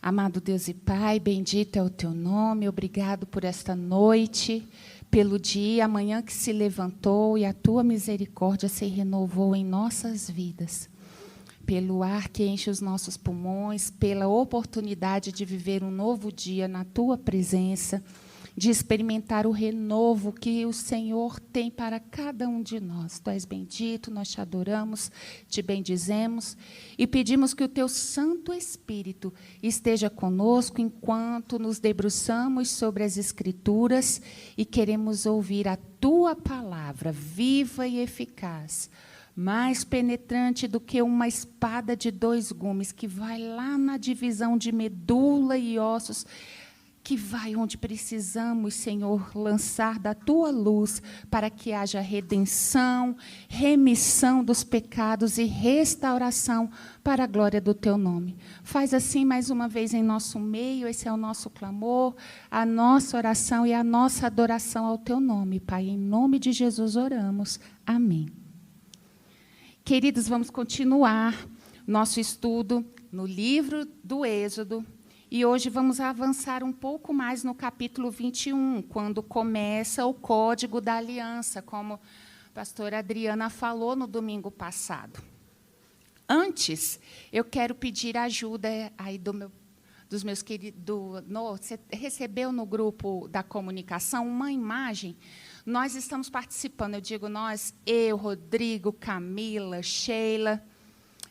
Amado Deus e Pai, bendito é o teu nome, obrigado por esta noite, pelo dia, amanhã que se levantou e a tua misericórdia se renovou em nossas vidas, pelo ar que enche os nossos pulmões, pela oportunidade de viver um novo dia na tua presença, de experimentar o renovo que o Senhor tem para cada um de nós. Tu és bendito, nós te adoramos, te bendizemos e pedimos que o teu Santo Espírito esteja conosco enquanto nos debruçamos sobre as Escrituras e queremos ouvir a tua palavra, viva e eficaz, mais penetrante do que uma espada de 2 gumes, que vai lá na divisão de medula e ossos, que vai onde precisamos, Senhor, lançar da tua luz para que haja redenção, remissão dos pecados e restauração para a glória do teu nome. Faz assim mais uma vez em nosso meio, esse é o nosso clamor, a nossa oração e a nossa adoração ao teu nome, Pai. Em nome de Jesus oramos. Amém. Queridos, vamos continuar nosso estudo no livro do Êxodo. E hoje vamos avançar um pouco mais no capítulo 21, quando começa o Código da Aliança, como a pastora Adriana falou no domingo passado. Antes, eu quero pedir ajuda aí dos meus queridos. Você recebeu no grupo da comunicação uma imagem? Nós estamos participando, eu digo nós, eu, Rodrigo, Camila, Sheila,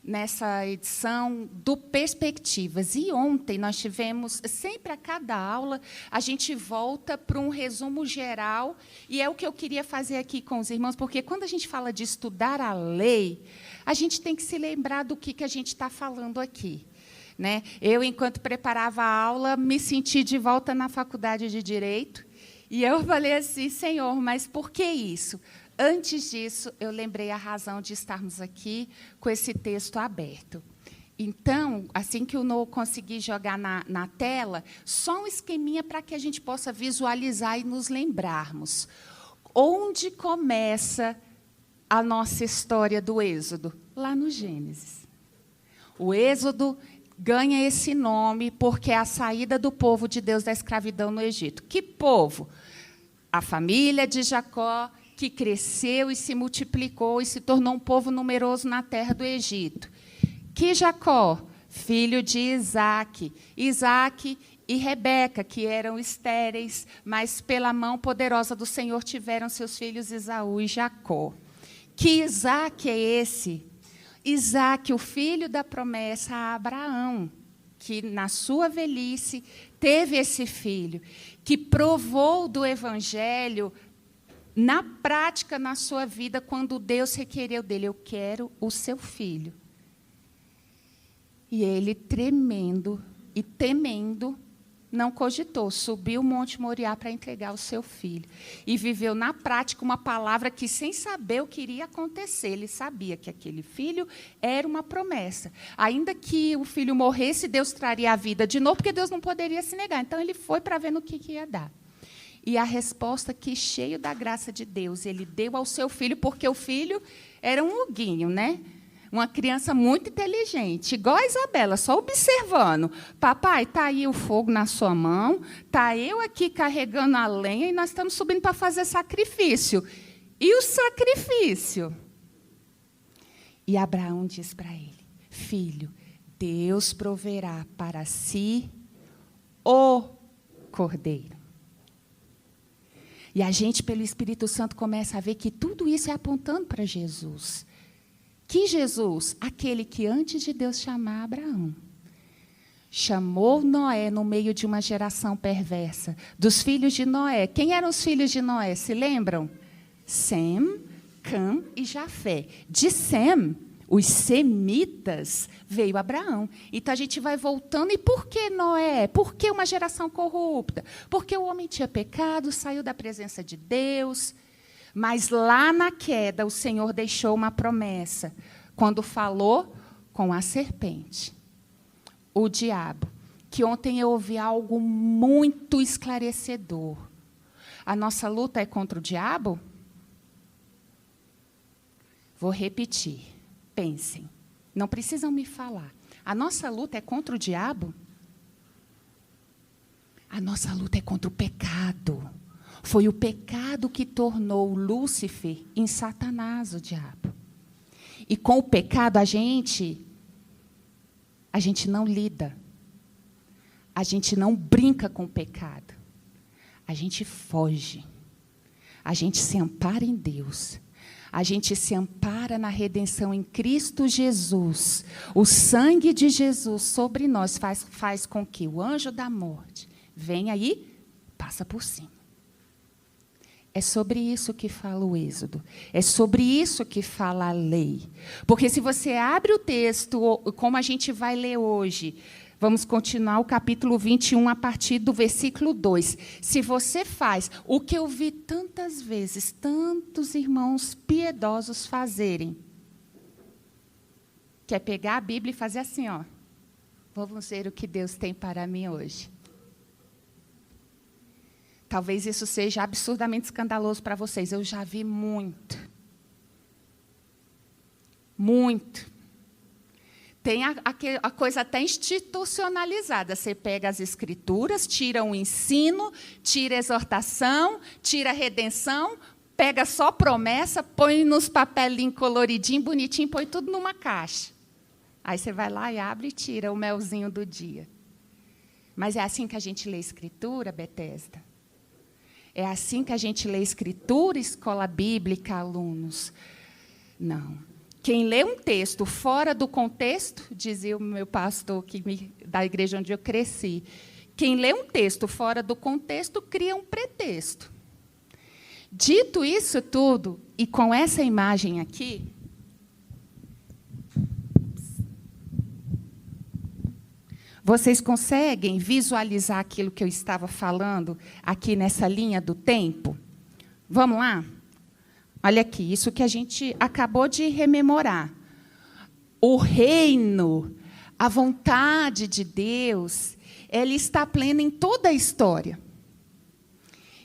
nessa edição do Perspectivas. E ontem nós tivemos, sempre a cada aula, a gente volta para um resumo geral, e é o que eu queria fazer aqui com os irmãos, porque quando a gente fala de estudar a lei, a gente tem que se lembrar do que a gente está falando aqui. Né? Eu, enquanto preparava a aula, me senti de volta na faculdade de Direito, e eu falei assim, Senhor, mas por que isso? Antes disso, eu lembrei a razão de estarmos aqui com esse texto aberto. Então, assim que o Noah conseguir jogar na tela, só um esqueminha para que a gente possa visualizar e nos lembrarmos. Onde começa a nossa história do Êxodo? Lá no Gênesis. O Êxodo ganha esse nome porque é a saída do povo de Deus da escravidão no Egito. Que povo? A família de Jacó, que cresceu e se multiplicou e se tornou um povo numeroso na terra do Egito. Que Jacó, filho de Isaque. Isaque e Rebeca, que eram estéreis, mas pela mão poderosa do Senhor tiveram seus filhos Esaú e Jacó. Que Isaque é esse? Isaque, o filho da promessa a Abraão, que na sua velhice teve esse filho, que provou do evangelho na prática, na sua vida, quando Deus requereu dele, eu quero o seu filho. E ele, tremendo e temendo, não cogitou, subiu o Monte Moriá para entregar o seu filho. E viveu na prática uma palavra que, sem saber o que iria acontecer, ele sabia que aquele filho era uma promessa. Ainda que o filho morresse, Deus traria a vida de novo, porque Deus não poderia se negar. Então, ele foi para ver no que ia dar. E a resposta que, cheio da graça de Deus, ele deu ao seu filho, porque o filho era um huguinho, né? Uma criança muito inteligente, igual a Isabela, só observando. Papai, está aí o fogo na sua mão, está eu aqui carregando a lenha e nós estamos subindo para fazer sacrifício. E o sacrifício? E Abraão diz para ele, filho, Deus proverá para si o cordeiro. E a gente, pelo Espírito Santo, começa a ver que tudo isso é apontando para Jesus. Que Jesus, aquele que antes de Deus chamar Abraão, chamou Noé no meio de uma geração perversa, dos filhos de Noé. Quem eram os filhos de Noé? Se lembram? Sem, Cã e Jafé. De Sem, os semitas, veio Abraão. Então, a gente vai voltando. E por que Noé? Por que uma geração corrupta? Porque o homem tinha pecado, saiu da presença de Deus. Mas lá na queda, o Senhor deixou uma promessa, quando falou com a serpente, o diabo, que ontem eu ouvi algo muito esclarecedor. A nossa luta é contra o diabo? Vou repetir. Pensem. Não precisam me falar. A nossa luta é contra o diabo? A nossa luta é contra o pecado. Foi o pecado que tornou Lúcifer em Satanás, o diabo. E com o pecado a gente não lida. A gente não brinca com o pecado. A gente foge. A gente se ampara em Deus. A gente se ampara na redenção em Cristo Jesus. O sangue de Jesus sobre nós faz com que o anjo da morte venha aí, passa por cima. É sobre isso que fala o Êxodo. É sobre isso que fala a lei. Porque se você abre o texto, como a gente vai ler hoje, vamos continuar o capítulo 21, a partir do versículo 2. Se você faz o que eu vi tantas vezes, tantos irmãos piedosos fazerem, que é pegar a Bíblia e fazer assim, ó. Vamos ver o que Deus tem para mim hoje. Talvez isso seja absurdamente escandaloso para vocês. Eu já vi muito. Muito. Tem a coisa até institucionalizada. Você pega as escrituras, tira o ensino, tira a exortação, tira a redenção, pega só promessa, põe nos papelinhos coloridinho, bonitinho, põe tudo numa caixa. Aí você vai lá e abre e tira o melzinho do dia. Mas é assim que a gente lê a escritura, Betesda? É assim que a gente lê a escritura, escola bíblica, alunos? Não. Quem lê um texto fora do contexto, dizia o meu pastor da igreja onde eu cresci, quem lê um texto fora do contexto cria um pretexto. Dito isso tudo, e com essa imagem aqui, vocês conseguem visualizar aquilo que eu estava falando aqui nessa linha do tempo? Vamos lá? Olha aqui, isso que a gente acabou de rememorar. O reino, a vontade de Deus, ela está plena em toda a história.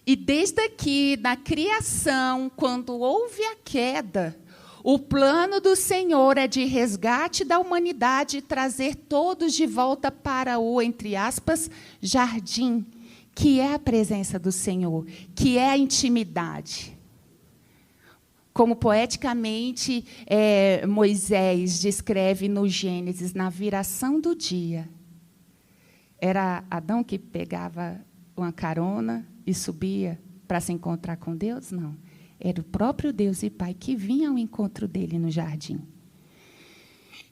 E desde aqui, na criação, quando houve a queda, o plano do Senhor é de resgate da humanidade e trazer todos de volta para o, entre aspas, jardim, que é a presença do Senhor, que é a intimidade. Como poeticamente Moisés descreve no Gênesis, na viração do dia. Era Adão que pegava uma carona e subia para se encontrar com Deus? Não. Era o próprio Deus e Pai que vinha ao encontro dele no jardim.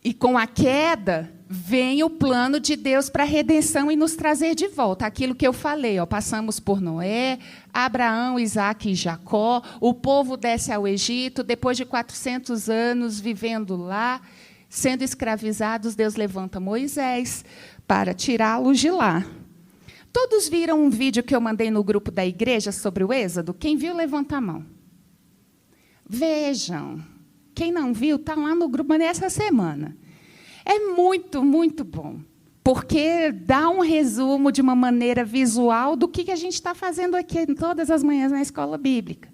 E com a queda, vem o plano de Deus para a redenção e nos trazer de volta. Aquilo que eu falei, ó, passamos por Noé, Abraão, Isaque e Jacó, o povo desce ao Egito, depois de 400 anos vivendo lá, sendo escravizados, Deus levanta Moisés para tirá-los de lá. Todos viram um vídeo que eu mandei no grupo da igreja sobre o Êxodo? Quem viu, levanta a mão. Vejam. Quem não viu, está lá no grupo nessa semana. É muito, muito bom, porque dá um resumo de uma maneira visual do que a gente está fazendo aqui todas as manhãs na escola bíblica.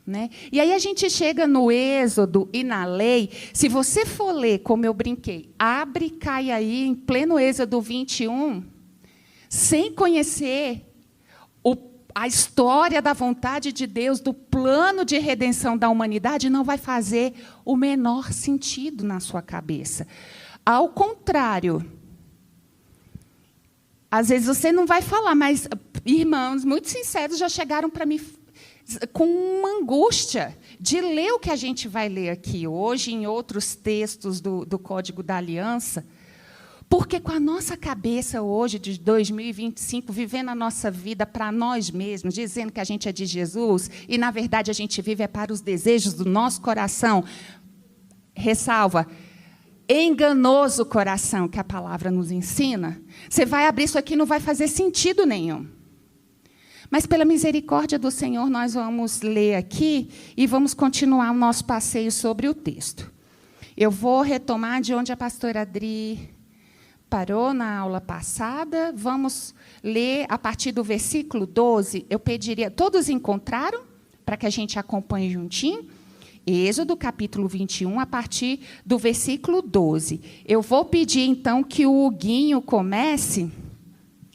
Né? E aí a gente chega no Êxodo e na lei. Se você for ler, como eu brinquei, abre, cai aí, em pleno Êxodo 21, sem conhecer a história da vontade de Deus, do plano de redenção da humanidade, não vai fazer o menor sentido na sua cabeça. Ao contrário, às vezes você não vai falar, mas irmãos muito sinceros já chegaram para mim com uma angústia de ler o que a gente vai ler aqui hoje, em outros textos do Código da Aliança. Porque com a nossa cabeça hoje, de 2025, vivendo a nossa vida para nós mesmos, dizendo que a gente é de Jesus, e, na verdade, a gente vive para os desejos do nosso coração, ressalva, enganoso coração, que a palavra nos ensina, você vai abrir isso aqui e não vai fazer sentido nenhum. Mas, pela misericórdia do Senhor, nós vamos ler aqui e vamos continuar o nosso passeio sobre o texto. Eu vou retomar de onde a pastora Adri parou na aula passada. Vamos ler a partir do versículo 12. Eu pediria... Todos encontraram? Para que a gente acompanhe juntinho? Êxodo, capítulo 21, a partir do versículo 12. Eu vou pedir, então, que o Huguinho comece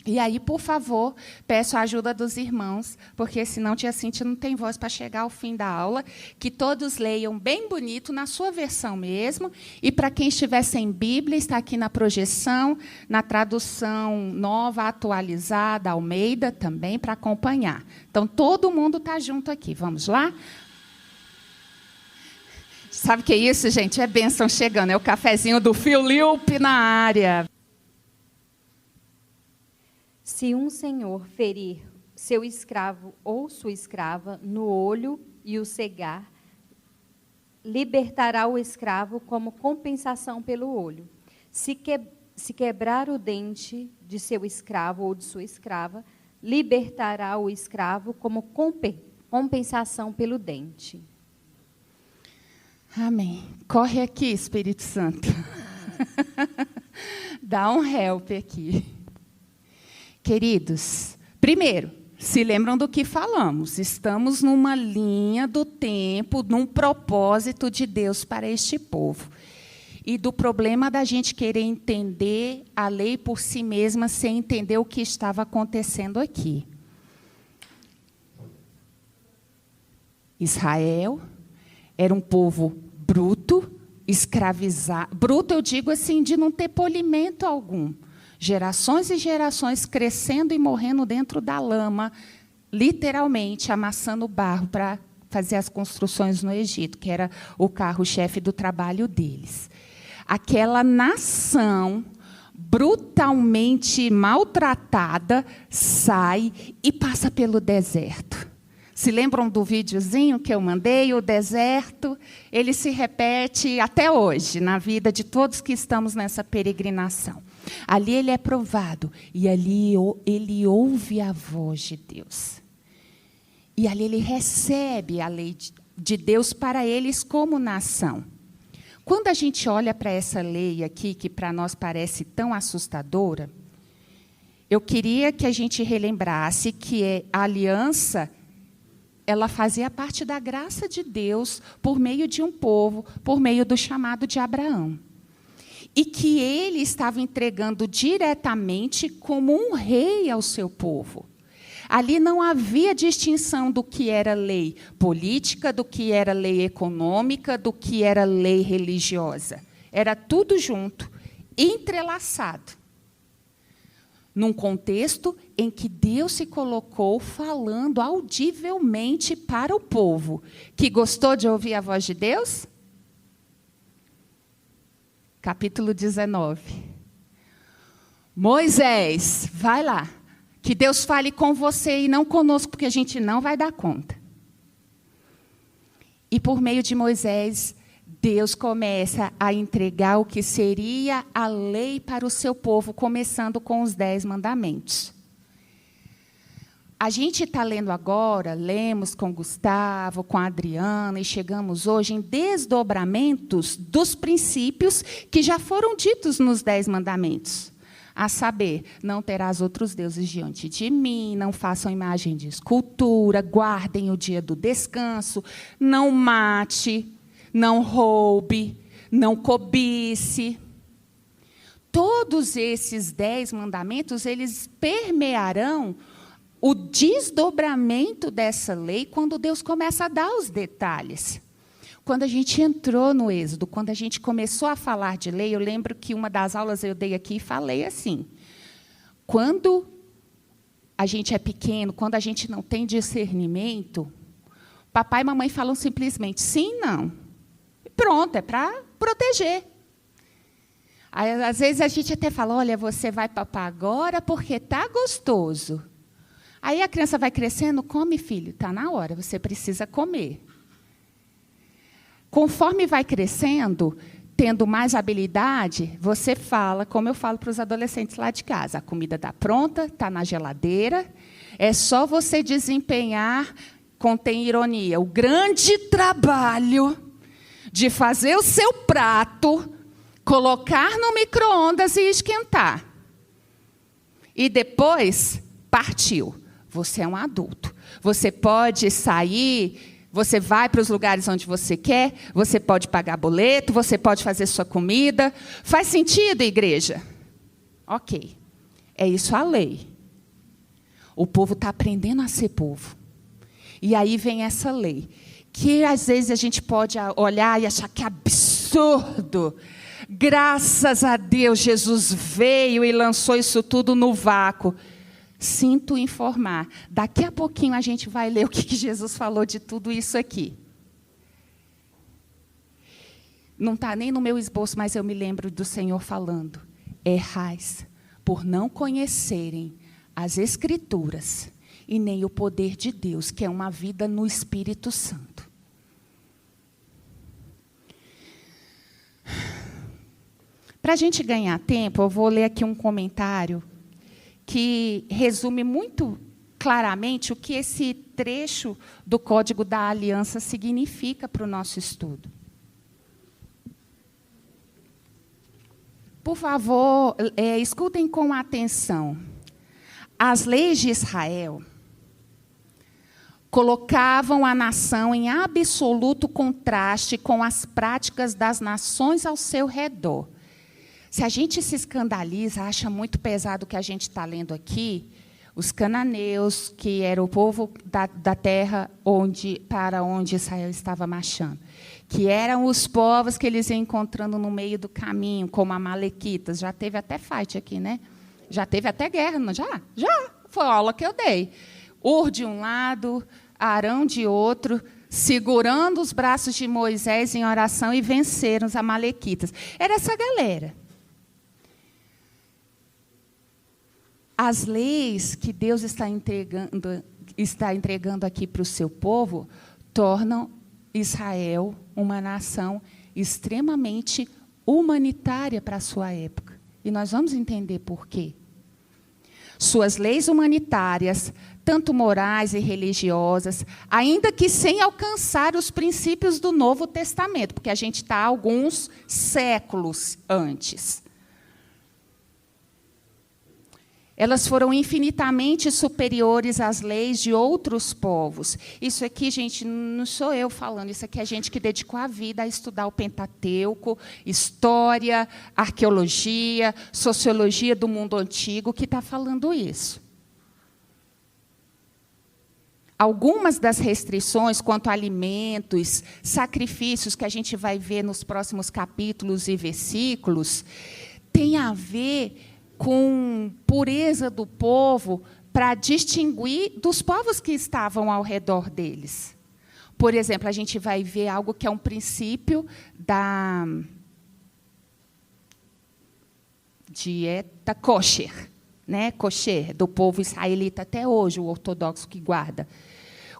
E aí, por favor, peço a ajuda dos irmãos, porque senão tia Cíntia não tem voz para chegar ao fim da aula, que todos leiam bem bonito, na sua versão mesmo, e para quem estiver sem Bíblia, está aqui na projeção, na tradução nova, atualizada, Almeida, também, para acompanhar. Então, todo mundo está junto aqui. Vamos lá? Sabe o que é isso, gente? É bênção chegando, é o cafezinho do Filipe na área. Se um senhor ferir seu escravo ou sua escrava no olho e o cegar, libertará o escravo como compensação pelo olho. Se quebrar o dente de seu escravo ou de sua escrava, libertará o escravo como compensação pelo dente. Amém. Corre aqui, Espírito Santo. Dá um help aqui. Queridos, primeiro, se lembram do que falamos. Estamos numa linha do tempo, num propósito de Deus para este povo. E do problema da gente querer entender a lei por si mesma sem entender o que estava acontecendo aqui. Israel era um povo bruto, escravizado. Bruto, eu digo assim, de não ter polimento algum. Gerações e gerações crescendo e morrendo dentro da lama, literalmente amassando barro para fazer as construções no Egito, que era o carro-chefe do trabalho deles. Aquela nação brutalmente maltratada sai e passa pelo deserto. Se lembram do videozinho que eu mandei? O deserto, ele se repete até hoje, na vida de todos que estamos nessa peregrinação. Ali ele é provado, e ali ele ouve a voz de Deus. E ali ele recebe a lei de Deus para eles como nação. Quando a gente olha para essa lei aqui, que para nós parece tão assustadora, eu queria que a gente relembrasse que a aliança, ela fazia parte da graça de Deus por meio de um povo, por meio do chamado de Abraão. E que ele estava entregando diretamente como um rei ao seu povo. Ali não havia distinção do que era lei política, do que era lei econômica, do que era lei religiosa. Era tudo junto, entrelaçado. Num contexto em que Deus se colocou falando audivelmente para o povo. Que gostou de ouvir a voz de Deus? Capítulo 19. Moisés, vai lá. Que Deus fale com você e não conosco, porque a gente não vai dar conta. E por meio de Moisés, Deus começa a entregar o que seria a lei para o seu povo, começando com os 10 mandamentos. A gente está lendo agora, lemos com Gustavo, com a Adriana, e chegamos hoje em desdobramentos dos princípios que já foram ditos nos 10 mandamentos. A saber, não terás outros deuses diante de mim, não façam imagem de escultura, guardem o dia do descanso, não mate, não roube, não cobice. Todos esses 10 mandamentos, eles permearão o desdobramento dessa lei quando Deus começa a dar os detalhes. Quando a gente entrou no Êxodo, quando a gente começou a falar de lei, eu lembro que uma das aulas eu dei aqui e falei assim, quando a gente é pequeno, quando a gente não tem discernimento, papai e mamãe falam simplesmente sim, não. E pronto, é para proteger. Aí, às vezes a gente até fala, olha, você vai papar agora porque está gostoso. Aí a criança vai crescendo, come, filho, está na hora, você precisa comer. Conforme vai crescendo, tendo mais habilidade, você fala, como eu falo para os adolescentes lá de casa, a comida está pronta, está na geladeira, é só você desempenhar, contém ironia, o grande trabalho de fazer o seu prato, colocar no micro-ondas e esquentar. E depois, partiu. Você é um adulto. Você pode sair... Você vai para os lugares onde você quer, você pode pagar boleto, você pode fazer sua comida. Faz sentido, igreja? Ok. É isso a lei. O povo está aprendendo a ser povo. E aí vem essa lei, que às vezes a gente pode olhar e achar que é absurdo. Graças a Deus, Jesus veio e lançou isso tudo no vácuo. Sinto informar, daqui a pouquinho a gente vai ler o que Jesus falou de tudo isso aqui. Não está nem no meu esboço, mas eu me lembro do Senhor falando: errais por não conhecerem as Escrituras e nem o poder de Deus, que é uma vida no Espírito Santo. Para a gente ganhar tempo, eu vou ler aqui um comentário que resume muito claramente o que esse trecho do Código da Aliança significa para o nosso estudo. Por favor, escutem com atenção. As leis de Israel colocavam a nação em absoluto contraste com as práticas das nações ao seu redor. Se a gente se escandaliza, acha muito pesado o que a gente está lendo aqui, os cananeus, que era o povo da terra para onde Israel estava marchando, que eram os povos que eles iam encontrando no meio do caminho, como amalequitas. Já teve até fight aqui, né? Já teve até guerra, não? Já. Foi a aula que eu dei. Ur de um lado, Arão de outro, segurando os braços de Moisés em oração e venceram os amalequitas. Era essa galera. As leis que Deus está entregando aqui para o seu povo tornam Israel uma nação extremamente humanitária para a sua época. E nós vamos entender por quê. Suas leis humanitárias, tanto morais e religiosas, ainda que sem alcançar os princípios do Novo Testamento, porque a gente está alguns séculos antes. Elas foram infinitamente superiores às leis de outros povos. Isso aqui, gente, não sou eu falando, isso aqui é gente que dedicou a vida a estudar o Pentateuco, história, arqueologia, sociologia do mundo antigo, que está falando isso. Algumas das restrições quanto a alimentos, sacrifícios, que a gente vai ver nos próximos capítulos e versículos, têm a ver com pureza do povo para distinguir dos povos que estavam ao redor deles. Por exemplo, a gente vai ver algo que é um princípio da dieta kosher, né? Kosher, do povo israelita até hoje, o ortodoxo que guarda.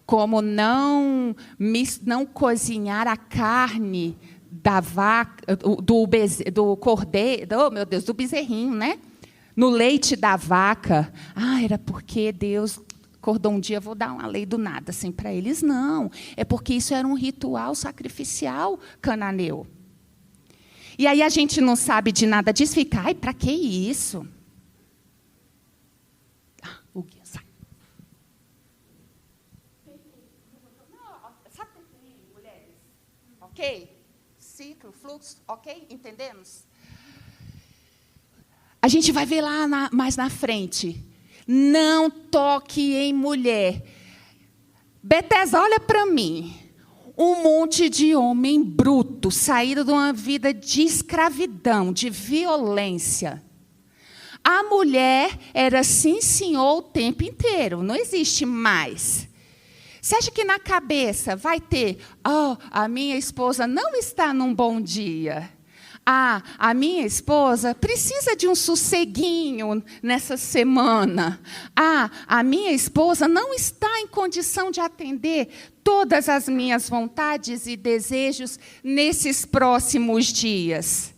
Como não cozinhar a carne da vaca, do cordeiro, oh, meu Deus, do bezerrinho, né? No leite da vaca. Era porque Deus acordou um dia, vou dar uma lei do nada assim para eles. Não, é porque isso era um ritual sacrificial cananeu. E aí a gente não sabe de nada disso, fica, para que isso? O guia sai. Sabe mulheres? Ok? Ciclo, fluxo, ok? Entendemos? A gente vai ver lá mais na frente. Não toque em mulher. Betesda, olha para mim. Um monte de homem bruto, saído de uma vida de escravidão, de violência. A mulher era sim, senhor, o tempo inteiro. Não existe mais. Você acha que na cabeça vai ter, a minha esposa não está num bom dia. A minha esposa precisa de um sosseguinho nessa semana. A minha esposa não está em condição de atender todas as minhas vontades e desejos nesses próximos dias.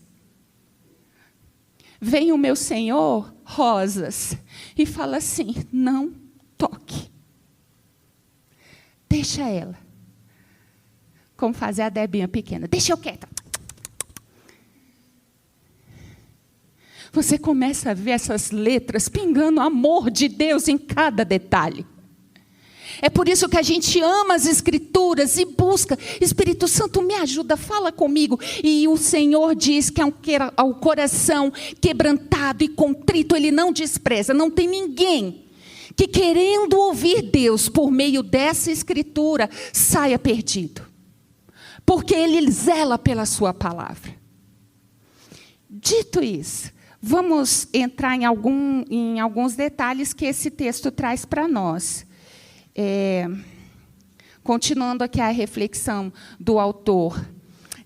Vem o meu Senhor, Rosas, e fala assim, não toque. Deixa ela. Como fazer a Debinha pequena. Deixa eu quieta. Você começa a ver essas letras pingando o amor de Deus em cada detalhe. É por isso que a gente ama as Escrituras e busca. Espírito Santo, me ajuda, fala comigo. E o Senhor diz que ao coração quebrantado e contrito, Ele não despreza. Não tem ninguém que querendo ouvir Deus por meio dessa escritura, saia perdido. Porque Ele zela pela sua palavra. Dito isso, vamos entrar em alguns detalhes que esse texto traz para nós. Continuando aqui a reflexão do autor.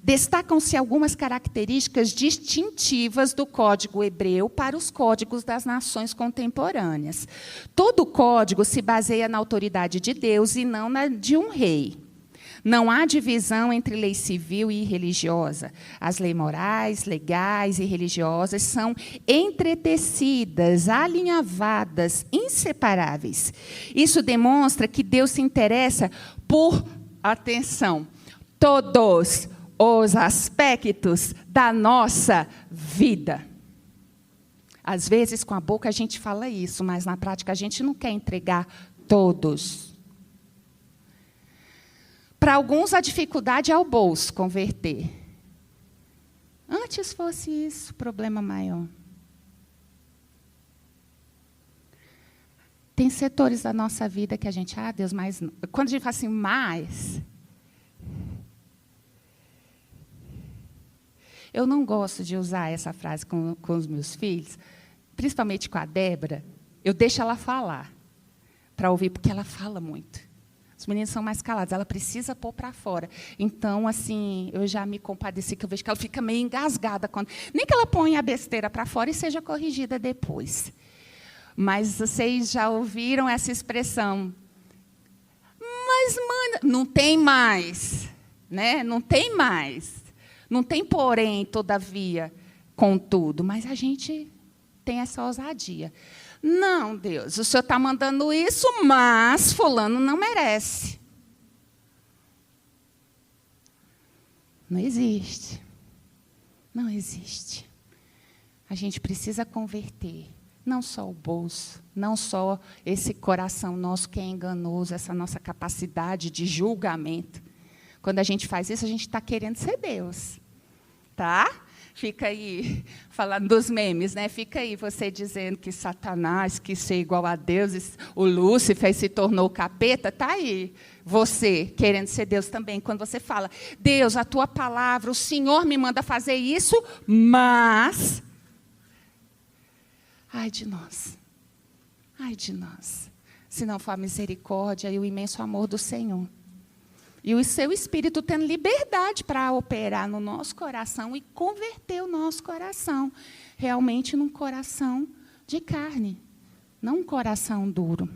Destacam-se algumas características distintivas do Código Hebreu para os códigos das nações contemporâneas. Todo código se baseia na autoridade de Deus e não na de um rei. Não há divisão entre lei civil e religiosa. As leis morais, legais e religiosas são entretecidas, alinhavadas, inseparáveis. Isso demonstra que Deus se interessa por, atenção, todos os aspectos da nossa vida. Às vezes, com a boca, a gente fala isso, mas, na prática, a gente não quer entregar todos. Para alguns, a dificuldade é o bolso converter. Antes fosse isso, problema maior. Tem setores da nossa vida que a gente, Deus, mas... Quando a gente fala assim, mais... Eu não gosto de usar essa frase com os meus filhos, principalmente com a Débora. Eu deixo ela falar, para ouvir, porque ela fala muito. Os meninos são mais calados, ela precisa pôr para fora. Então, assim, eu já me compadeci, que eu vejo que ela fica meio engasgada. Nem que ela ponha a besteira para fora e seja corrigida depois. Mas vocês já ouviram essa expressão. Mas, mãe, não tem mais. Né? Não tem mais. Não tem porém, todavia, contudo. Mas a gente tem essa ousadia. Não, Deus, o Senhor está mandando isso, mas fulano não merece. Não existe. Não existe. A gente precisa converter. Não só o bolso, não só esse coração nosso que é enganoso, essa nossa capacidade de julgamento. Quando a gente faz isso, a gente está querendo ser Deus. Tá? Fica aí, falando dos memes, né? Fica aí você dizendo que Satanás quis ser igual a Deus, o Lúcifer se tornou o capeta. Está aí você querendo ser Deus também. Quando você fala, Deus, a tua palavra, o Senhor me manda fazer isso, mas... Ai de nós. Ai de nós. Se não for a misericórdia e o imenso amor do Senhor. E o seu Espírito tendo liberdade para operar no nosso coração e converter o nosso coração realmente num coração de carne, não um coração duro.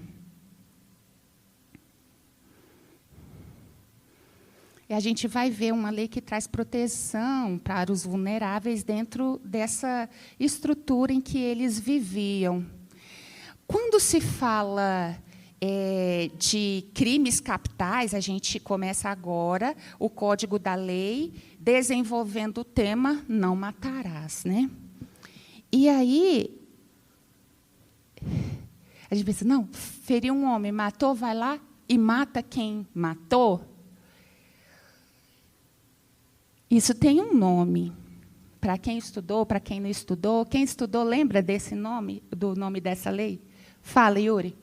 E a gente vai ver uma lei que traz proteção para os vulneráveis dentro dessa estrutura em que eles viviam. Quando se fala... de crimes capitais, a gente começa agora o Código da Lei, desenvolvendo o tema não matarás, né? E aí, a gente pensa, não, feriu um homem, matou, vai lá e mata quem matou. Isso tem um nome. Para quem estudou, para quem não estudou. Quem estudou, lembra desse nome, do nome dessa lei? Fala, Yuri.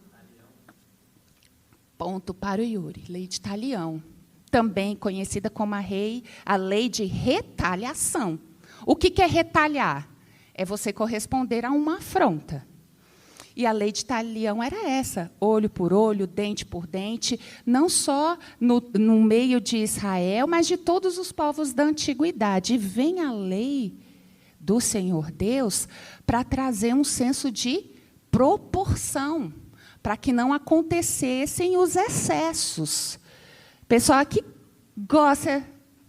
Ponto para o Yuri. Lei de Talião. Também conhecida como a lei de retaliação. O que é retalhar? É você corresponder a uma afronta. E a lei de Talião era essa, olho por olho, dente por dente, não só no meio de Israel, mas de todos os povos da antiguidade. E vem a lei do Senhor Deus para trazer um senso de proporção, para que não acontecessem os excessos. Pessoal que gosta,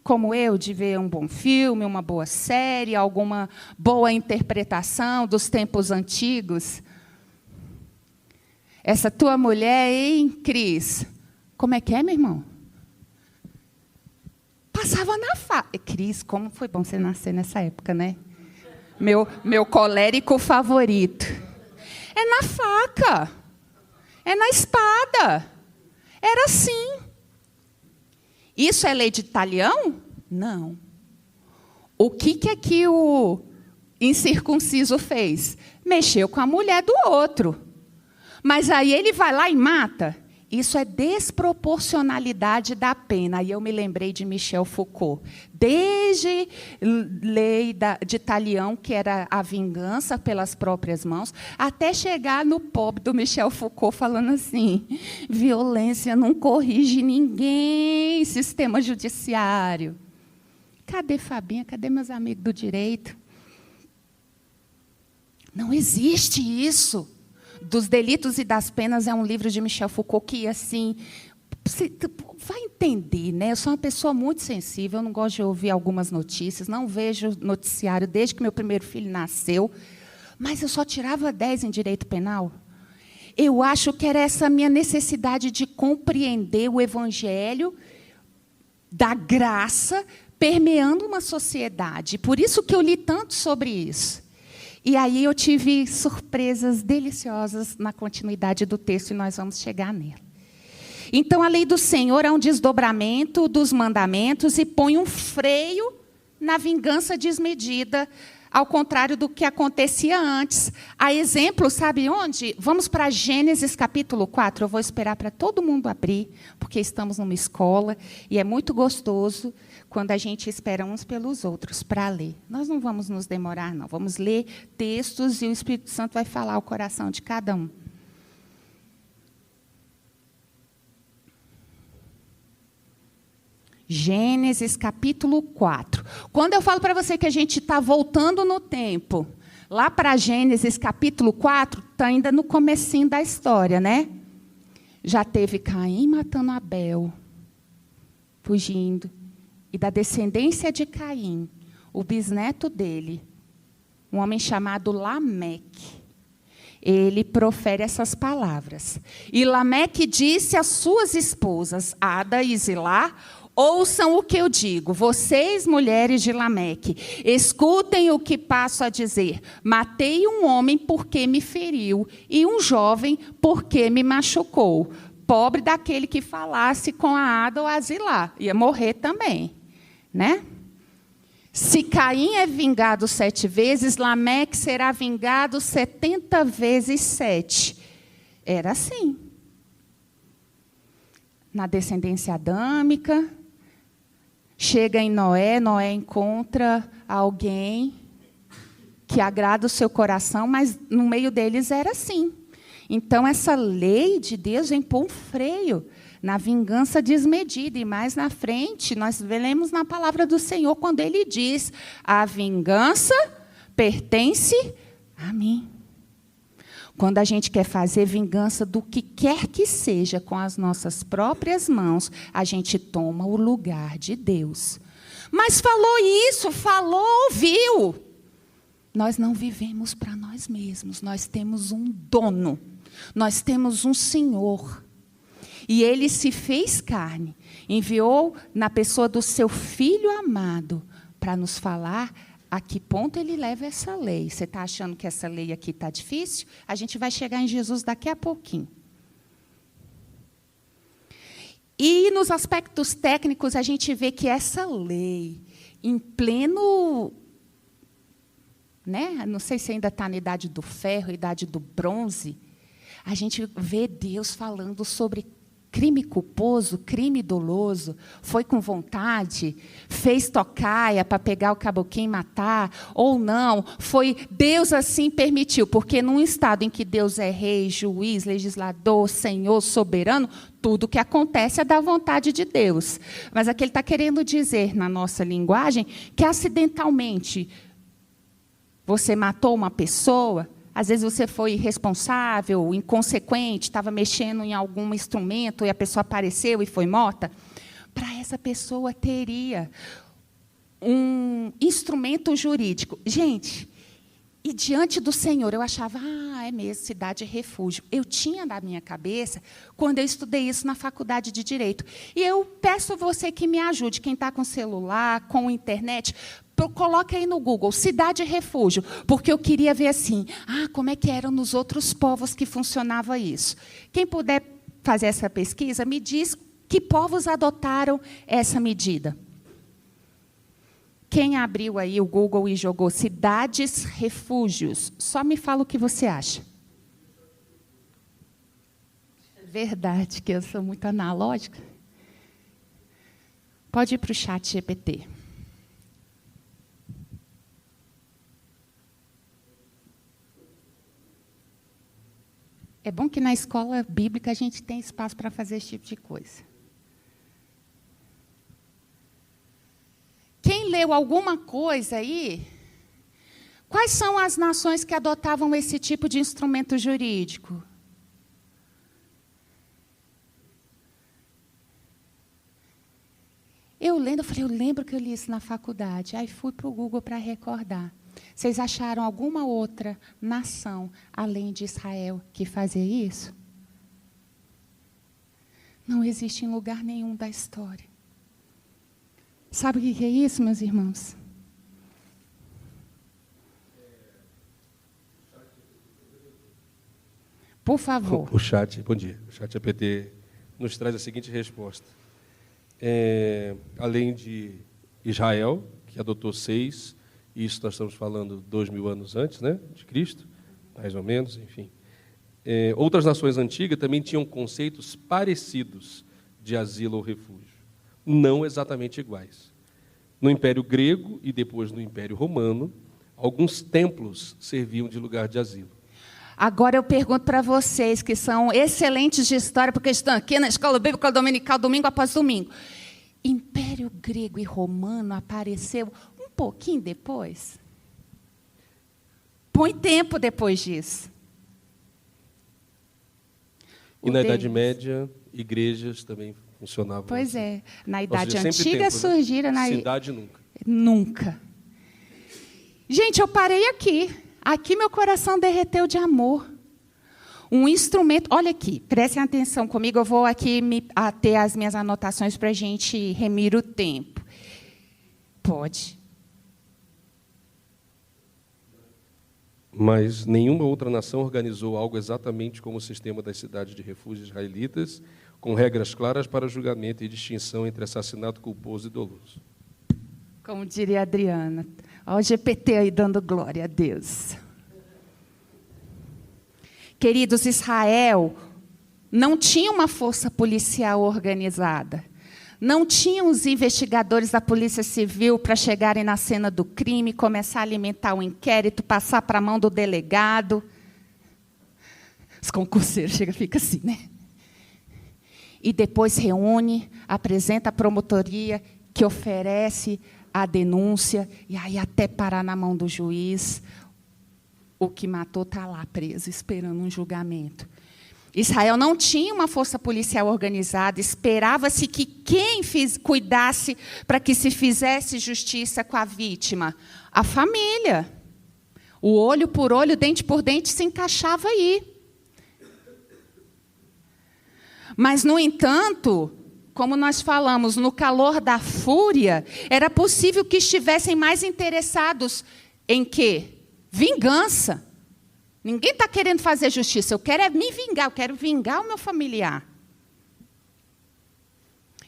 como eu, de ver um bom filme, uma boa série, alguma boa interpretação dos tempos antigos. Essa tua mulher, hein, Cris? Como é que é, meu irmão? Passava na faca. Cris, como foi bom você nascer nessa época, né? Meu colérico favorito. É na faca. É na espada. Era assim. Isso é lei de Talião? Não. O que o incircunciso fez? Mexeu com a mulher do outro. Mas aí ele vai lá e mata. Isso é desproporcionalidade da pena. E eu me lembrei de Michel Foucault. Desde lei de Talião, que era a vingança pelas próprias mãos, até chegar no pobre do Michel Foucault falando assim, violência não corrige ninguém, sistema judiciário. Cadê Fabinha? Cadê meus amigos do direito? Não existe isso. Dos Delitos e das Penas é um livro de Michel Foucault que, assim, você vai entender, né? Eu sou uma pessoa muito sensível, eu não gosto de ouvir algumas notícias, não vejo noticiário desde que meu primeiro filho nasceu, mas eu só tirava 10 em direito penal. Eu acho que era essa minha necessidade de compreender o evangelho da graça permeando uma sociedade. Por isso que eu li tanto sobre isso. E aí eu tive surpresas deliciosas na continuidade do texto, e nós vamos chegar nela. Então, a lei do Senhor é um desdobramento dos mandamentos e põe um freio na vingança desmedida, ao contrário do que acontecia antes. A exemplo, sabe onde? Vamos para Gênesis capítulo 4. Eu vou esperar para todo mundo abrir, porque estamos numa escola, e é muito gostoso quando a gente espera uns pelos outros para ler. Nós não vamos nos demorar, não. Vamos ler textos e o Espírito Santo vai falar ao coração de cada um. Gênesis capítulo 4. Quando eu falo para você que a gente está voltando no tempo, lá para Gênesis capítulo 4, está ainda no comecinho da história, né? Já teve Caim matando Abel, fugindo. E da descendência de Caim, o bisneto dele, um homem chamado Lameque, ele profere essas palavras. E Lameque disse às suas esposas, Ada e Zilá, ouçam o que eu digo, vocês, mulheres de Lameque, escutem o que passo a dizer. Matei um homem porque me feriu, e um jovem porque me machucou. Pobre daquele que falasse com a Ada ou a Zilá, ia morrer também. Né? Se Caim é vingado 7 vezes, Lameque será vingado 70 vezes 7. Era assim. Na descendência adâmica, chega em Noé, Noé encontra alguém que agrada o seu coração, mas no meio deles era assim. Então, essa lei de Deus vem pôr um freio na vingança desmedida. E mais na frente, nós veremos na palavra do Senhor, quando Ele diz, a vingança pertence a mim. Quando a gente quer fazer vingança do que quer que seja com as nossas próprias mãos, a gente toma o lugar de Deus. Mas falou isso, falou, ouviu. Nós não vivemos para nós mesmos, nós temos um dono, nós temos um Senhor. E Ele se fez carne, enviou na pessoa do seu Filho amado para nos falar a que ponto Ele leva essa lei. Você está achando que essa lei aqui está difícil? A gente vai chegar em Jesus daqui a pouquinho. E nos aspectos técnicos, a gente vê que essa lei, em pleno, né? Não sei se ainda está na idade do ferro, idade do bronze, a gente vê Deus falando sobre crime culposo, crime doloso, foi com vontade, fez tocaia para pegar o caboquinho e matar, ou não, foi Deus assim permitiu, porque num estado em que Deus é rei, juiz, legislador, senhor, soberano, tudo que acontece é da vontade de Deus. Mas aqui ele está querendo dizer, na nossa linguagem, que acidentalmente você matou uma pessoa. Às vezes você foi irresponsável, inconsequente, estava mexendo em algum instrumento e a pessoa apareceu e foi morta. Para essa pessoa teria um instrumento jurídico. Gente, e diante do Senhor, eu achava, é mesmo, cidade refúgio. Eu tinha na minha cabeça, quando eu estudei isso na faculdade de Direito. E eu peço a você que me ajude, quem está com celular, com internet, coloca aí no Google, cidade refúgio, porque eu queria ver assim, como é que eram nos outros povos que funcionava isso. Quem puder fazer essa pesquisa, me diz que povos adotaram essa medida. Quem abriu aí o Google e jogou cidades refúgios, só me fala o que você acha. Verdade, que eu sou muito analógica. Pode ir para o chat GPT. É bom que na escola bíblica a gente tem espaço para fazer esse tipo de coisa. Quem leu alguma coisa aí? Quais são as nações que adotavam esse tipo de instrumento jurídico? Eu lembro que eu li isso na faculdade. Aí fui para o Google para recordar. Vocês acharam alguma outra nação, além de Israel, que fazia isso? Não existe em lugar nenhum da história. Sabe o que é isso, meus irmãos? Por favor. Bom dia. O chat GPT nos traz a seguinte resposta. Além de Israel, que adotou 6, isso nós estamos falando 2000 anos antes, né, de Cristo, mais ou menos, enfim. Outras nações antigas também tinham conceitos parecidos de asilo ou refúgio, não exatamente iguais. No Império Grego e depois no Império Romano, alguns templos serviam de lugar de asilo. Agora eu pergunto para vocês, que são excelentes de história, porque estão aqui na Escola Bíblica Dominical, domingo após domingo. Império Grego e Romano apareceu um pouquinho depois? Põe tempo depois disso. E na Idade Média, igrejas também funcionavam. Pois assim. é. Na Idade Antiga templo, surgiram... Né? Cidade nunca. Nunca. Gente, eu parei aqui. Aqui meu coração derreteu de amor. Um instrumento... Olha aqui, prestem atenção comigo. Eu vou aqui ter as minhas anotações para a gente remir o tempo. Pode. Mas nenhuma outra nação organizou algo exatamente como o sistema das cidades de refúgio israelitas, com regras claras para julgamento e distinção entre assassinato culposo e doloso. Como diria a Adriana. Olha o GPT aí dando glória a Deus. Queridos, Israel não tinha uma força policial organizada. Não tinha os investigadores da Polícia Civil para chegarem na cena do crime, começar a alimentar o inquérito, passar para a mão do delegado. Os concurseiros chegam e ficam assim, né? E depois reúne, apresenta a promotoria, que oferece a denúncia, e aí até parar na mão do juiz, o que matou está lá preso, esperando um julgamento. Israel não tinha uma força policial organizada, esperava-se que quem cuidasse para que se fizesse justiça com a vítima? A família. O olho por olho, dente por dente se encaixava aí. Mas, no entanto, como nós falamos, no calor da fúria, era possível que estivessem mais interessados em quê? Vingança. Ninguém está querendo fazer justiça, eu quero é me vingar, eu quero vingar o meu familiar.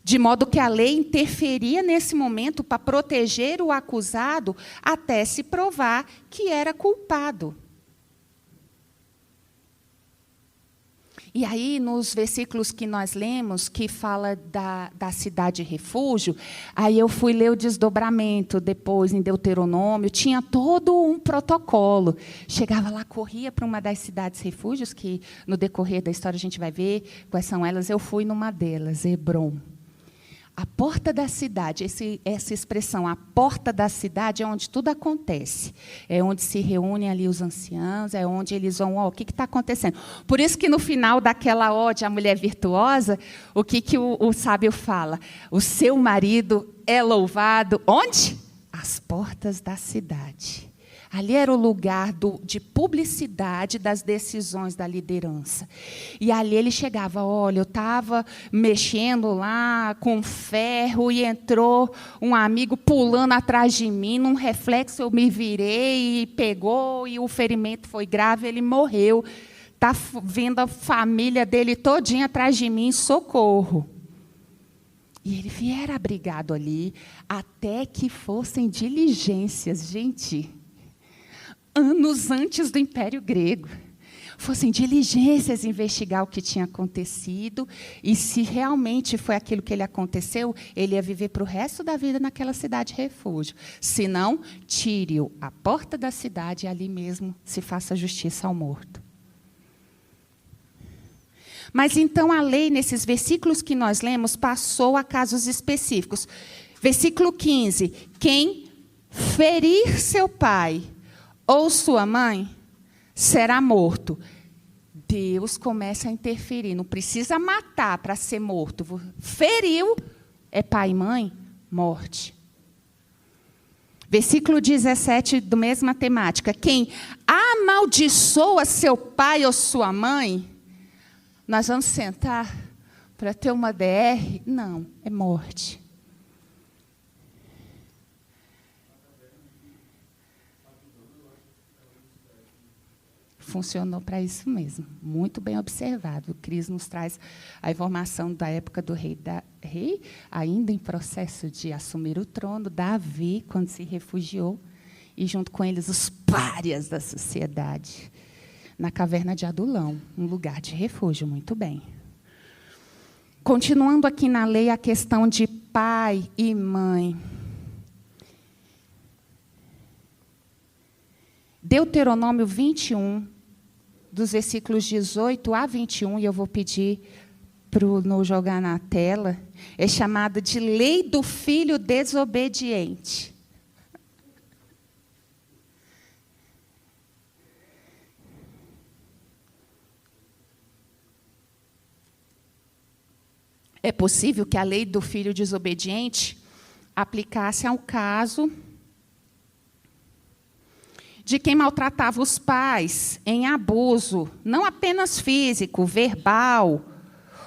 De modo que a lei interferia nesse momento para proteger o acusado até se provar que era culpado. E aí, nos versículos que nós lemos, que fala da cidade refúgio, aí eu fui ler o desdobramento, depois em Deuteronômio, tinha todo um protocolo. Chegava lá, corria para uma das cidades refúgios, que no decorrer da história a gente vai ver quais são elas. Eu fui numa delas, Hebrom. A porta da cidade, essa expressão, a porta da cidade é onde tudo acontece. É onde se reúnem ali os anciãos, é onde eles vão, o que está acontecendo? Por isso que no final daquela ode à mulher virtuosa, o que o sábio fala? O seu marido é louvado, onde? Às portas da cidade. Ali era o lugar de publicidade das decisões da liderança. E ali ele chegava, olha, eu estava mexendo lá com ferro e entrou um amigo pulando atrás de mim, num reflexo eu me virei e pegou e o ferimento foi grave, ele morreu. Está vendo a família dele todinha atrás de mim, socorro. E ele viera abrigado ali até que fossem diligências, gente. Anos antes do Império Grego. fossem diligências investigar o que tinha acontecido, e se realmente foi aquilo que ele aconteceu, ele ia viver para o resto da vida naquela cidade refúgio. Se não, tire-o à porta da cidade e ali mesmo se faça justiça ao morto. Mas então a lei, nesses versículos que nós lemos, passou a casos específicos. Versículo 15: quem ferir seu pai ou sua mãe será morto. Deus começa a interferir. Não precisa matar para ser morto. Feriu, é pai e mãe, morte. Versículo 17, do mesma temática. Quem amaldiçoa seu pai ou sua mãe, nós vamos sentar para ter uma DR? Não, é morte. Funcionou para isso mesmo. Muito bem observado. O Cris nos traz a informação da época do rei, ainda em processo de assumir o trono, Davi, quando se refugiou, e junto com eles os párias da sociedade, na caverna de Adulão, um lugar de refúgio. Muito bem. Continuando aqui na lei, a questão de pai e mãe. Deuteronômio 21, dos versículos 18 a 21, e eu vou pedir para o Nuno jogar na tela, é chamada de lei do filho desobediente. É possível que a lei do filho desobediente aplicasse ao caso de quem maltratava os pais em abuso, não apenas físico, verbal,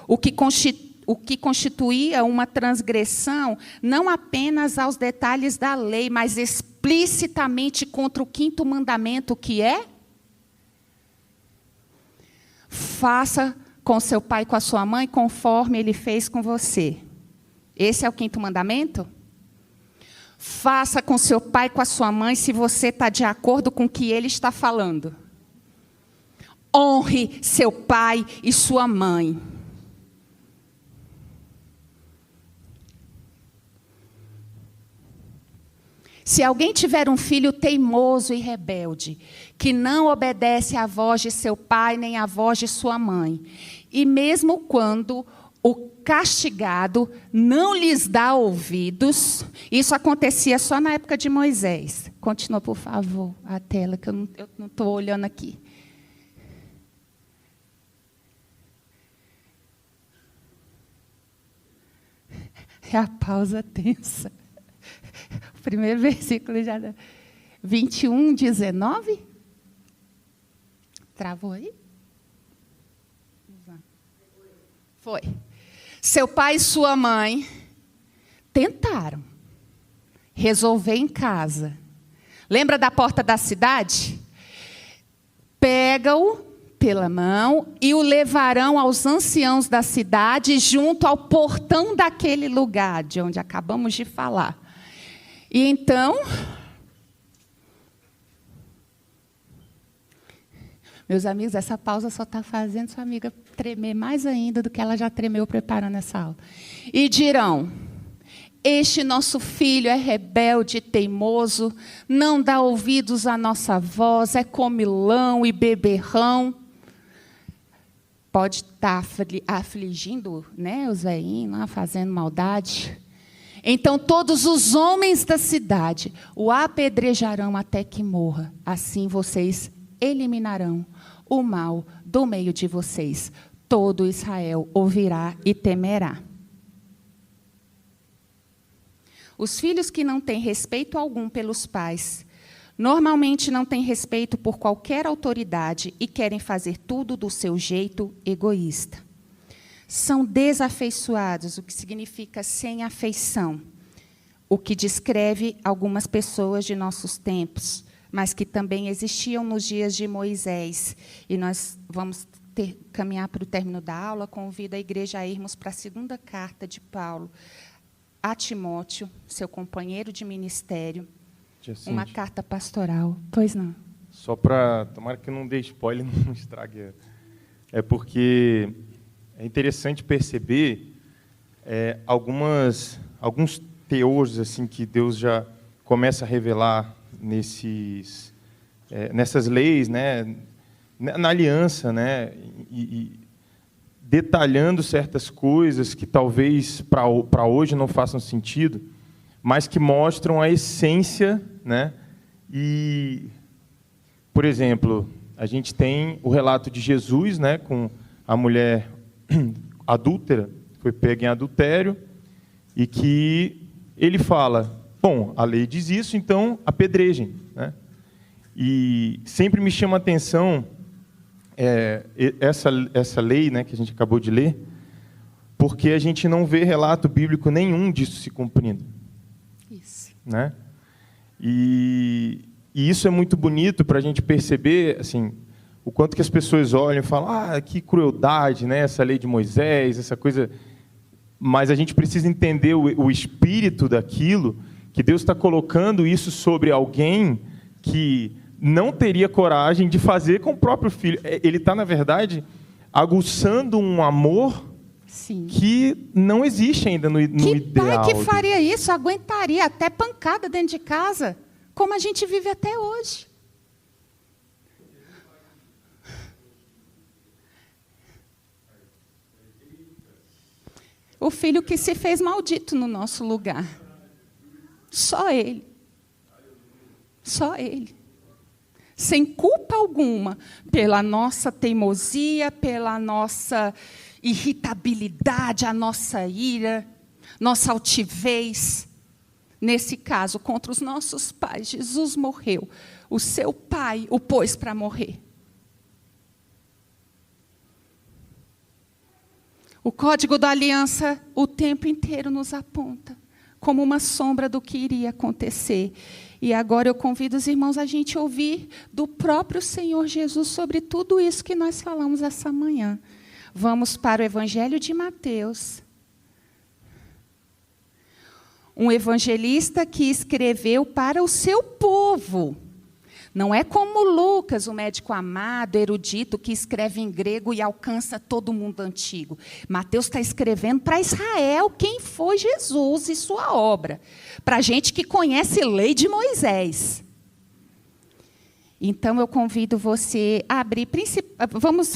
o que constituía uma transgressão, não apenas aos detalhes da lei, mas explicitamente contra o 5º mandamento, que é: faça com seu pai e com a sua mãe conforme ele fez com você. Esse é o 5º mandamento? Faça com seu pai e com a sua mãe se você está de acordo com o que ele está falando. Honre seu pai e sua mãe. Se alguém tiver um filho teimoso e rebelde, que não obedece à voz de seu pai nem à voz de sua mãe, e mesmo quando o castigado não lhes dá ouvidos, isso acontecia só na época de Moisés. Continua, por favor, a tela, que eu não estou olhando aqui. É a pausa tensa. O primeiro versículo já... 21, 19? Travou aí? Foi. Seu pai e sua mãe tentaram resolver em casa. Lembra da porta da cidade? Pega-o pela mão e o levarão aos anciãos da cidade junto ao portão daquele lugar de onde acabamos de falar. E então, meus amigos, essa pausa só está fazendo sua amiga tremer mais ainda do que ela já tremeu preparando essa aula. E dirão: este nosso filho é rebelde e teimoso, não dá ouvidos à nossa voz, é comilão e beberrão. Pode estar afligindo, né, os velhinhos lá, fazendo maldade. Então todos os homens da cidade o apedrejarão até que morra. Assim vocês eliminarão o mal do meio de vocês. Todo Israel ouvirá e temerá. Os filhos que não têm respeito algum pelos pais, normalmente não têm respeito por qualquer autoridade e querem fazer tudo do seu jeito egoísta. São desafeiçoados, o que significa sem afeição, o que descreve algumas pessoas de nossos tempos, mas que também existiam nos dias de Moisés. E nós vamos caminhar para o término da aula. Convido a igreja a irmos para a 2ª carta de Paulo a Timóteo, seu companheiro de ministério, uma carta pastoral. Pois não. Só para... Tomara que não dê spoiler, não estrague. É porque é interessante perceber alguns teores assim, que Deus já começa a revelar nessas leis, né? Na aliança, né? E detalhando certas coisas que talvez para hoje não façam sentido, mas que mostram a essência, né? E, por exemplo, a gente tem o relato de Jesus, né, com a mulher adúltera, foi pega em adultério, e que ele fala, bom, a lei diz isso, então apedrejem, né? E sempre me chama a atenção essa lei, né, que a gente acabou de ler, porque a gente não vê relato bíblico nenhum disso se cumprindo. Isso. Né? E isso é muito bonito para a gente perceber assim, o quanto que as pessoas olham e falam, que crueldade, né, essa lei de Moisés, essa coisa... Mas a gente precisa entender o espírito daquilo, que Deus está colocando isso sobre alguém que não teria coragem de fazer com o próprio filho. Ele está, na verdade, aguçando um amor Sim. que não existe ainda no ideal. Que pai que faria isso? Aguentaria até pancada dentro de casa, como a gente vive até hoje. O filho que se fez maldito no nosso lugar. Só ele. Só ele. Sem culpa alguma, pela nossa teimosia, pela nossa irritabilidade, a nossa ira, nossa altivez. Nesse caso, contra os nossos pais, Jesus morreu. O seu pai o pôs para morrer. O código da aliança o tempo inteiro nos aponta como uma sombra do que iria acontecer. E agora eu convido os irmãos a gente ouvir do próprio Senhor Jesus sobre tudo isso que nós falamos essa manhã. Vamos para o Evangelho de Mateus. Um evangelista que escreveu para o seu povo. Não é como Lucas, o médico amado, erudito, que escreve em grego e alcança todo mundo antigo. Mateus está escrevendo para Israel quem foi Jesus e sua obra. Para gente que conhece a lei de Moisés. Então, eu convido você a abrir... Vamos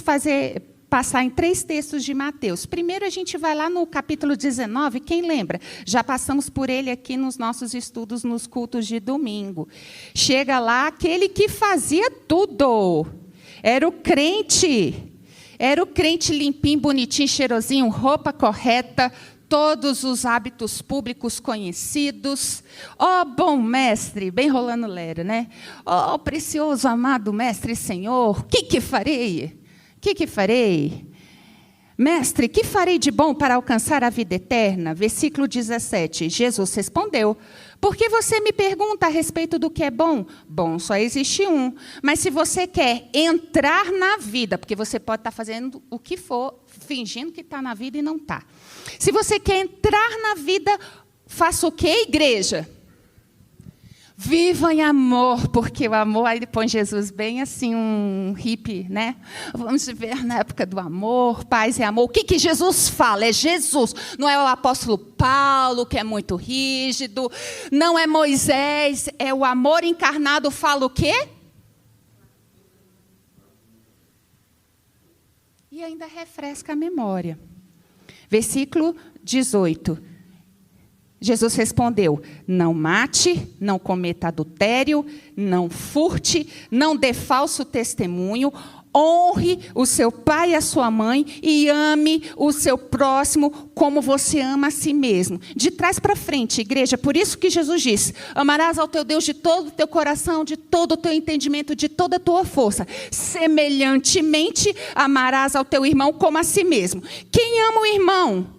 passar em 3 textos de Mateus. Primeiro, a gente vai lá no capítulo 19, quem lembra? Já passamos por ele aqui nos nossos estudos, nos cultos de domingo. Chega lá aquele que fazia tudo. Era o crente limpinho, bonitinho, cheirosinho, roupa correta, todos os hábitos públicos conhecidos. Bom mestre, bem rolando lero, né? Precioso, amado mestre e Senhor, que farei? Que farei? Mestre, que farei de bom para alcançar a vida eterna? Versículo 17. Jesus respondeu, por que você me pergunta a respeito do que é bom? Bom, só existe um. Mas se você quer entrar na vida, porque você pode estar fazendo o que for, fingindo que está na vida e não está. Se você quer entrar na vida, faça o quê, igreja? Viva em amor, porque o amor, aí ele põe Jesus bem assim, um hippie, né? Vamos viver na época do amor, paz e amor. O que Jesus fala? É Jesus, não é o apóstolo Paulo, que é muito rígido, não é Moisés, é o amor encarnado, fala o quê? E ainda refresca a memória. Versículo 18. Jesus respondeu, não mate, não cometa adultério, não furte, não dê falso testemunho, honre o seu pai e a sua mãe e ame o seu próximo como você ama a si mesmo. De trás para frente, igreja, por isso que Jesus disse, amarás ao teu Deus de todo o teu coração, de todo o teu entendimento, de toda a tua força. Semelhantemente, amarás ao teu irmão como a si mesmo. Quem ama o irmão?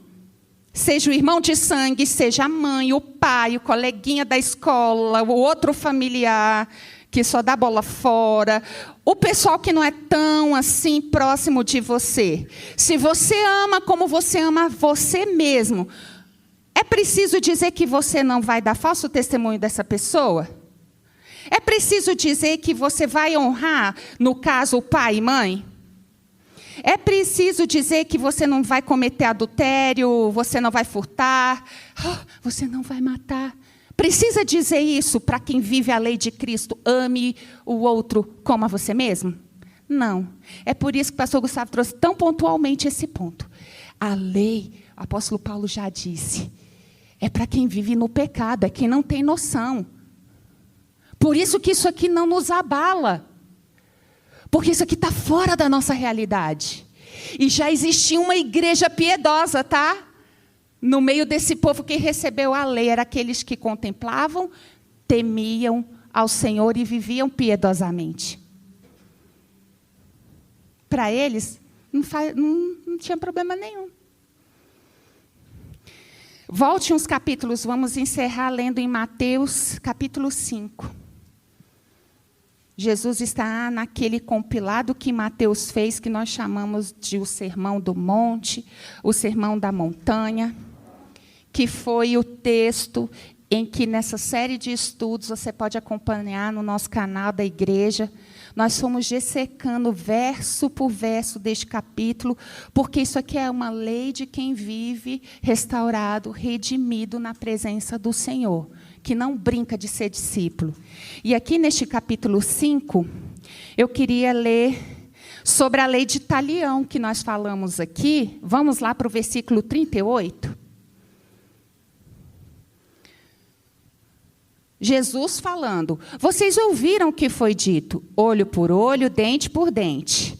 Seja o irmão de sangue, seja a mãe, o pai, o coleguinha da escola, o outro familiar que só dá bola fora, o pessoal que não é tão assim próximo de você. Se você ama como você ama você mesmo, é preciso dizer que você não vai dar falso testemunho dessa pessoa? É preciso dizer que você vai honrar, no caso, o pai e mãe? É preciso dizer que você não vai cometer adultério, você não vai furtar, você não vai matar. Precisa dizer isso para quem vive a lei de Cristo, ame o outro como a você mesmo? Não. É por isso que o pastor Gustavo trouxe tão pontualmente esse ponto. A lei, o apóstolo Paulo já disse, é para quem vive no pecado, é quem não tem noção. Por isso que isso aqui não nos abala. Porque isso aqui está fora da nossa realidade. E já existia uma igreja piedosa, tá? No meio desse povo que recebeu a lei, eram aqueles que contemplavam, temiam ao Senhor e viviam piedosamente. Para eles, não tinha problema nenhum. Volte uns capítulos, vamos encerrar lendo em Mateus, capítulo 5. Jesus está naquele compilado que Mateus fez, que nós chamamos de o Sermão do Monte, o Sermão da Montanha, que foi o texto em que, nessa série de estudos, você pode acompanhar no nosso canal da igreja. Nós fomos dissecando verso por verso deste capítulo, porque isso aqui é uma lei de quem vive restaurado, redimido na presença do Senhor, que não brinca de ser discípulo. E aqui neste capítulo 5, eu queria ler sobre a lei de talião, que nós falamos aqui. Vamos lá para o versículo 38. Jesus falando, vocês ouviram o que foi dito, olho por olho, dente por dente.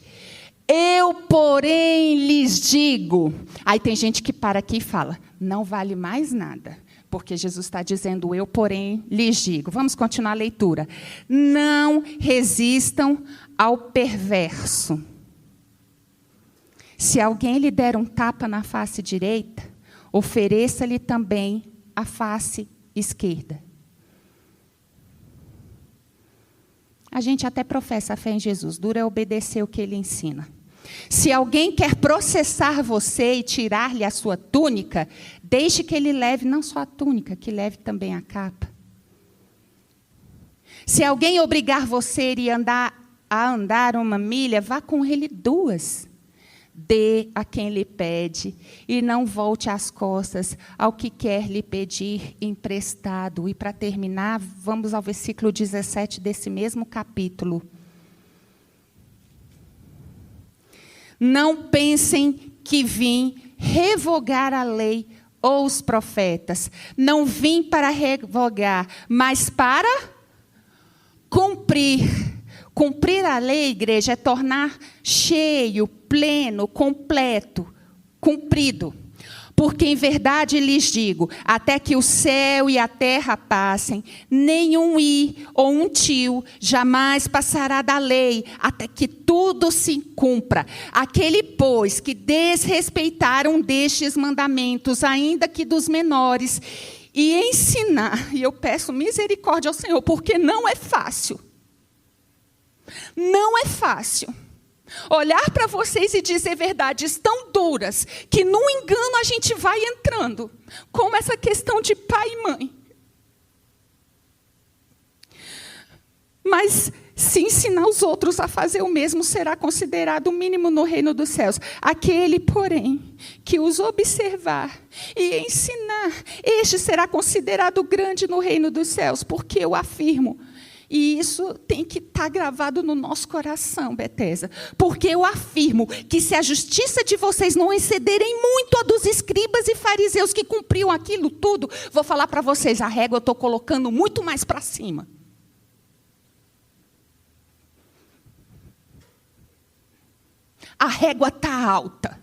Eu, porém, lhes digo. Aí tem gente que para aqui e fala, não vale mais nada. Porque Jesus está dizendo, eu, porém, lhes digo. Vamos continuar a leitura. Não resistam ao perverso. Se alguém lhe der um tapa na face direita, ofereça-lhe também a face esquerda. A gente até professa a fé em Jesus, dura é obedecer o que ele ensina. Se alguém quer processar você e tirar-lhe a sua túnica, deixe que ele leve não só a túnica, que leve também a capa. Se alguém obrigar você a andar 1 milha, vá com ele 2. Dê a quem lhe pede e não volte as costas ao que quer lhe pedir emprestado. E para terminar, vamos ao versículo 17 desse mesmo capítulo. Não pensem que vim revogar a lei ou os profetas. Não vim para revogar, mas para cumprir. Cumprir a lei, igreja, é tornar cheio, pleno, completo, cumprido. Porque em verdade lhes digo, até que o céu e a terra passem, nenhum i ou um tio jamais passará da lei, até que tudo se cumpra. Aquele, pois, que desrespeitaram destes mandamentos, ainda que dos menores, e ensinar, e eu peço misericórdia ao Senhor, porque não é fácil. Não é fácil olhar para vocês e dizer verdades tão duras que no engano a gente vai entrando, como essa questão de pai e mãe. Mas se ensinar os outros a fazer o mesmo, será considerado o mínimo no reino dos céus. Aquele, porém, que os observar e ensinar, este será considerado grande no reino dos céus, porque eu afirmo. E isso tem que estar gravado no nosso coração, Bethesda. Porque eu afirmo que se a justiça de vocês não excederem muito a dos escribas e fariseus que cumpriam aquilo tudo, vou falar para vocês, a régua eu estou colocando muito mais para cima. A régua está alta.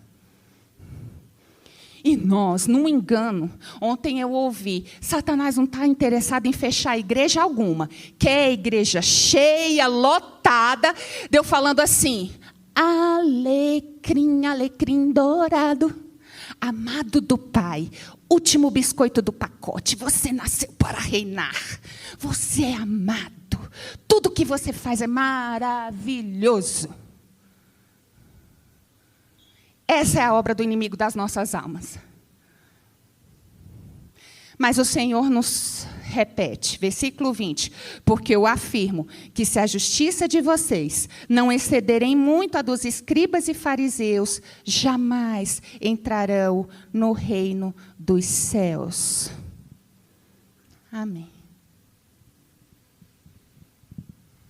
E nós, num engano, ontem eu ouvi, Satanás não está interessado em fechar igreja alguma. Quer a igreja cheia, lotada, deu falando assim, alecrim, alecrim dourado, amado do Pai, último biscoito do pacote, você nasceu para reinar, você é amado, tudo que você faz é maravilhoso. Essa é a obra do inimigo das nossas almas. Mas o Senhor nos repete, versículo 20. Porque eu afirmo que se a justiça de vocês não excederem muito a dos escribas e fariseus, jamais entrarão no reino dos céus. Amém.